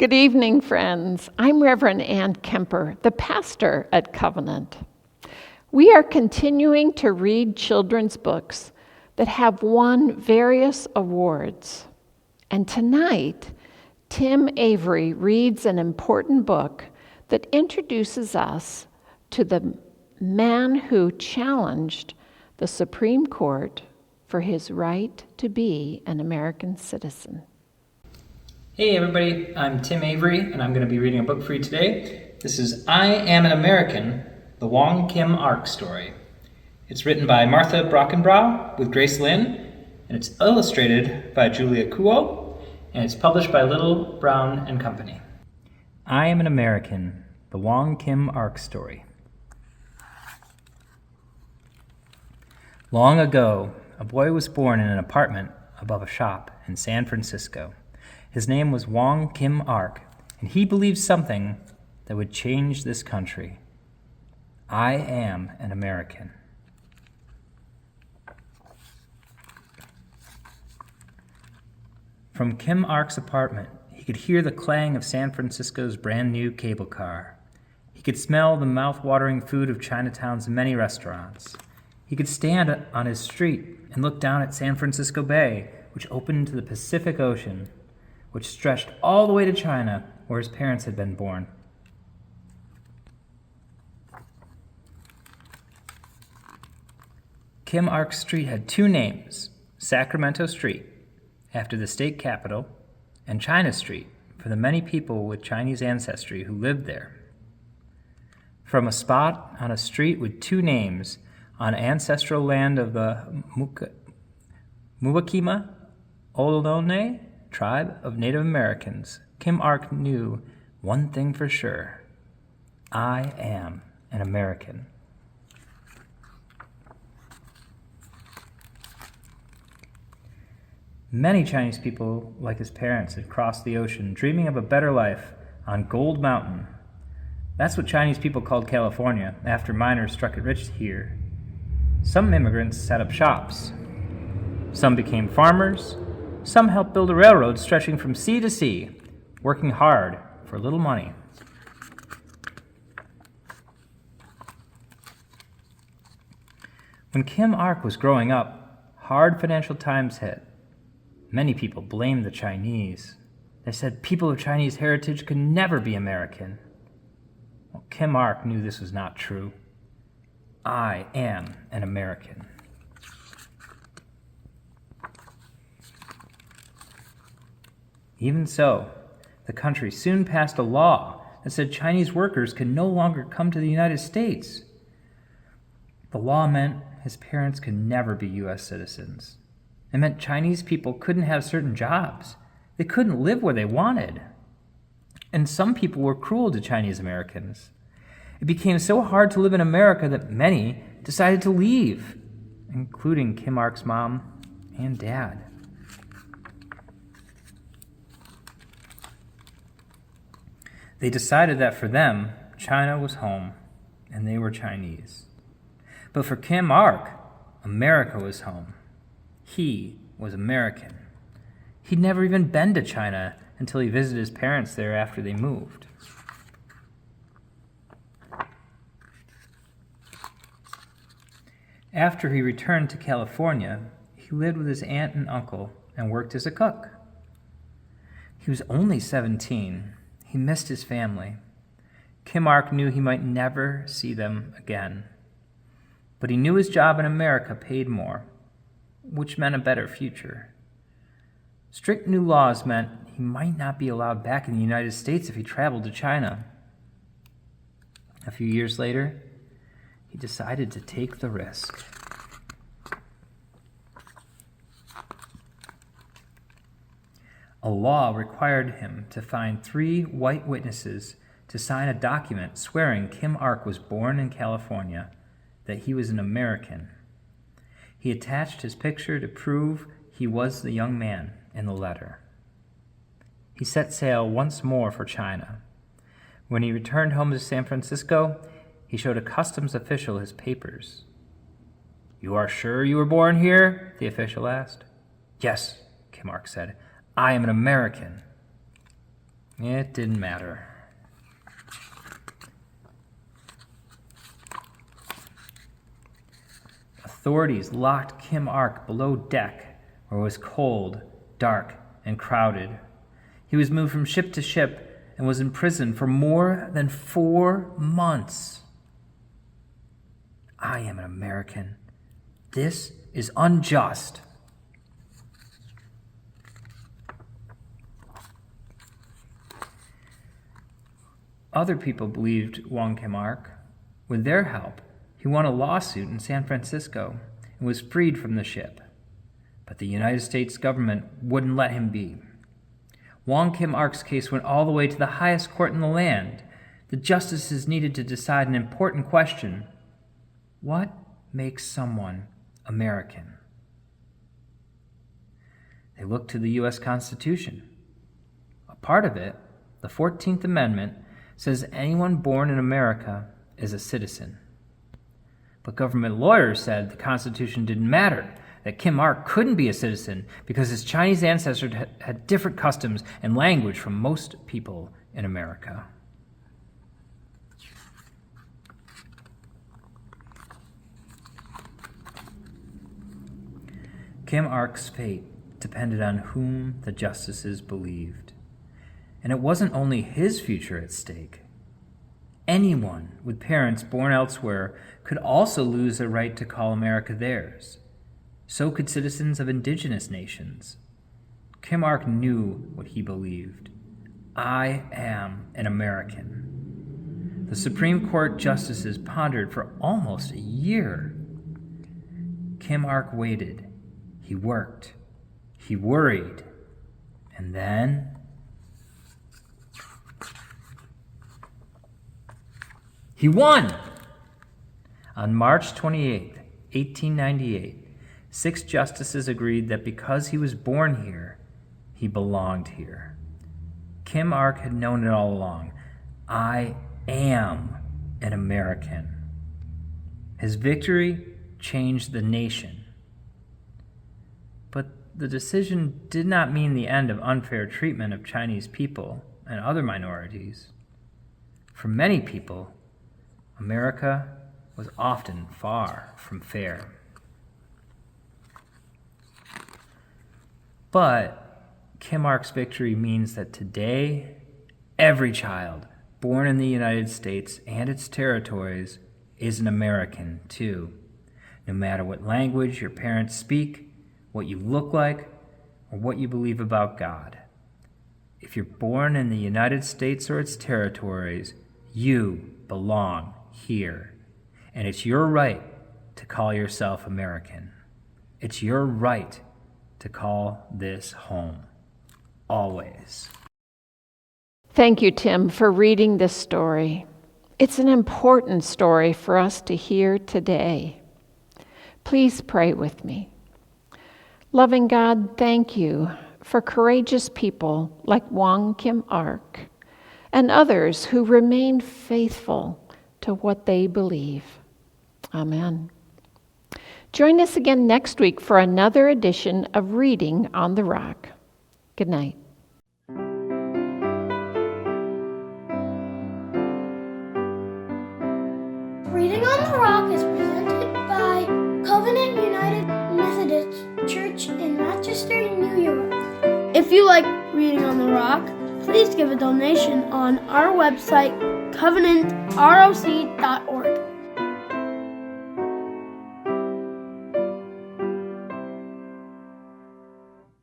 Good evening, friends. I'm Reverend Ann Kemper, the pastor at Covenant. We are continuing to read children's books that have won various awards. And tonight, Tim Avery reads an important book that introduces us to the man who challenged the Supreme Court for his right to be an American citizen. Hey everybody, I'm Tim Avery, and I'm going to be reading a book for you today. This is I Am an American, the Wong Kim Ark Story. It's written by Martha Brockenbrough with Grace Lynn, and it's illustrated by Julia Kuo, and it's published by Little, Brown and Company. I Am an American, the Wong Kim Ark Story. Long ago, a boy was born in an apartment above a shop in San Francisco. His name was Wong Kim Ark, and he believed something that would change this country. I am an American. From Kim Ark's apartment, he could hear the clang of San Francisco's brand new cable car. He could smell the mouth-watering food of Chinatown's many restaurants. He could stand on his street and look down at San Francisco Bay, which opened to the Pacific Ocean, which stretched all the way to China, where his parents had been born. Kim Ark Street had two names, Sacramento Street, after the state capital, and China Street, for the many people with Chinese ancestry who lived there. From a spot on a street with two names on ancestral land of the Muwekma Ohlone tribe of Native Americans, Kim Ark knew one thing for sure. I am an American. Many Chinese people, like his parents, had crossed the ocean, dreaming of a better life on Gold Mountain. That's what Chinese people called California, after miners struck it rich here. Some immigrants set up shops. Some became farmers. Some helped build a railroad stretching from sea to sea, working hard for little money. When Kim Ark was growing up, hard financial times hit. Many people blamed the Chinese. They said people of Chinese heritage could never be American. Well, Kim Ark knew this was not true. I am an American. Even so, the country soon passed a law that said Chinese workers could no longer come to the United States. The law meant his parents could never be U.S. citizens. It meant Chinese people couldn't have certain jobs. They couldn't live where they wanted. And some people were cruel to Chinese Americans. It became so hard to live in America that many decided to leave, including Kim Ark's mom and dad. They decided that for them, China was home, and they were Chinese. But for Kim Ark, America was home. He was American. He'd never even been to China until he visited his parents there after they moved. After he returned to California, he lived with his aunt and uncle and worked as a cook. He was only 17. He missed his family. Kim Ark knew he might never see them again. But he knew his job in America paid more, which meant a better future. Strict new laws meant he might not be allowed back in the United States if he traveled to China. A few years later, he decided to take the risk. A law required him to find 3 white witnesses to sign a document swearing Kim Ark was born in California, that he was an American. He attached his picture to prove he was the young man in the letter. He set sail once more for China. When he returned home to San Francisco, he showed a customs official his papers. "You are sure you were born here?" the official asked. "Yes," Kim Ark said. "I am an American." It didn't matter. Authorities locked Kim Ark below deck, where it was cold, dark, and crowded. He was moved from ship to ship and was in prison for more than 4 months. I am an American. This is unjust. Other people believed Wong Kim Ark. With their help, he won a lawsuit in San Francisco and was freed from the ship. But the United States government wouldn't let him be. Wong Kim Ark's case went all the way to the highest court in the land. The justices needed to decide an important question. What makes someone American? They looked to the U.S. Constitution. A part of it, the 14th Amendment, says anyone born in America is a citizen. But government lawyers said the Constitution didn't matter, that Kim Ark couldn't be a citizen because his Chinese ancestors had different customs and language from most people in America. Kim Ark's fate depended on whom the justices believed. And it wasn't only his future at stake. Anyone with parents born elsewhere could also lose their right to call America theirs. So could citizens of indigenous nations. Kim Ark knew what he believed. I am an American. The Supreme Court justices pondered for almost a year. Kim Ark waited. He worked. He worried. And then he won! On March 28, 1898, 6 justices agreed that because he was born here, he belonged here. Kim Ark had known it all along. I am an American. His victory changed the nation. But the decision did not mean the end of unfair treatment of Chinese people and other minorities. For many people, America was often far from fair. But Kim Ark's victory means that today, every child born in the United States and its territories is an American too, no matter what language your parents speak, what you look like, or what you believe about God. If you're born in the United States or its territories, you belong here. And it's your right to call yourself American. It's your right to call this home. Always. Thank you, Tim, for reading this story. It's an important story for us to hear today. Please pray with me. Loving God, thank you for courageous people like Wong Kim Ark and others who remain faithful to what they believe. Amen. Join us again next week for another edition of Reading on the Rock. Good night. Reading on the Rock is presented by Covenant United Methodist Church in Rochester, New York. If you like Reading on the Rock, please give a donation on our website, covenantroc.org.